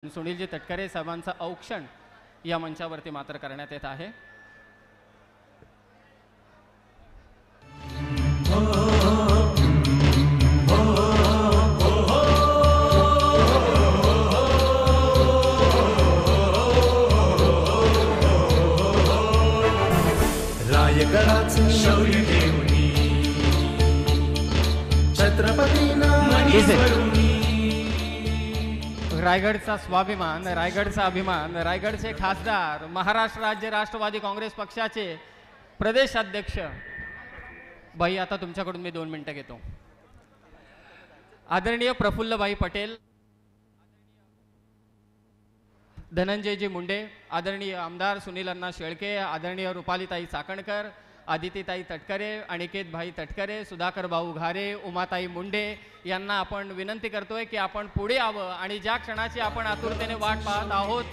सुनीलजी तटकरे साहेबांचा औक्षण या मंचावरती मात्र करण्यात येत आहे। रायगडाचे शौर्य घेऊनी छत्रपतींना मनीसवरूनी रायगडचा स्वाभिमान, रायगडचा अभिमान, रायगडचे खासदार, महाराष्ट्र राज्य राष्ट्रवादी काँग्रेस पक्षाचे प्रदेश अध्यक्ष भाई, आता तुमच्याकडून मी 2 मिनिटं घेतो। आदरणीय प्रफुल्लभाई पटेल, धनंजयजी मुंडे, आदरणीय आमदार सुनील अण्णा शेळके, आदरणीय रुपालीताई चाकणकर, आदितीताई तटकरे, अनिकेत भाई तटकरे, सुधाकर भाऊ घारे, उमाताई मुंडे यांना आपण विनंती करतोय की आपण पुढे यावं आणि ज्या क्षणाची आपण आतुरतेने वाट पाहत आहोत,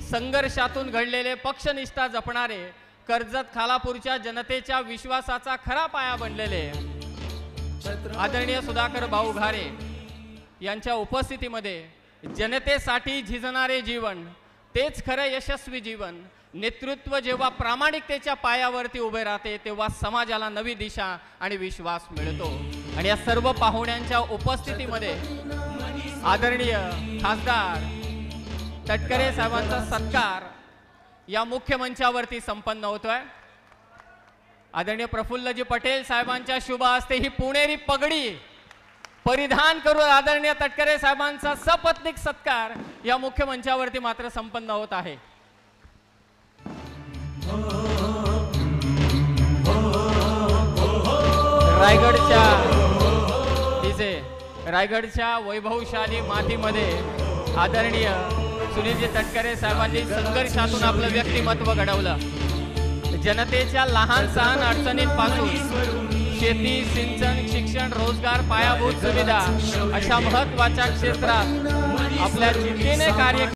संघर्षातून घडलेले पक्षनिष्ठा जपणारे, कर्जत खालापूरच्या जनतेच्या विश्वासाचा खरा पाया बनलेले आदरणीय सुधाकर भाऊ घारे यांच्या उपस्थितीमध्ये जनतेसाठी झिजणारे जीवन तेच खरं यशस्वी जीवन। नेतृत्व जेव्हा प्रामाणिकतेच्या पायावरती उभे राहते तेव्हा समाजाला नवी दिशा आणि विश्वास मिळतो। आणि या सर्व पाहुण्यांच्या उपस्थितीमध्ये आदरणीय खासदार तटकरे साहेबांचा सत्कार या मुख्य मंचावरती संपन्न होतोय। आदरणीय प्रफुल्लजी पटेल साहेबांच्या शुभ हस्ते ही पुणेरी पगडी परिधान करून आदरणीय तटकरे साहेबांचा सपत्नीक सत्कार या मुख्य मंचावरती मात्र संपन्न होत आहे। रायगडच्या वैभवशाली मातीमध्ये आदरणीय सुनीलजी तटकरे साहेबांनी संघर्षातून आपलं व्यक्तिमत्व घडवलं। जनतेच्या लहान सहान अडचणींपासून शेती, सिंचन, शिक्षण, रोजगार, पायाभूत सुविधा अशा महत्त्वाच्या क्षेत्रात आपल्या जिद्दीने कार्य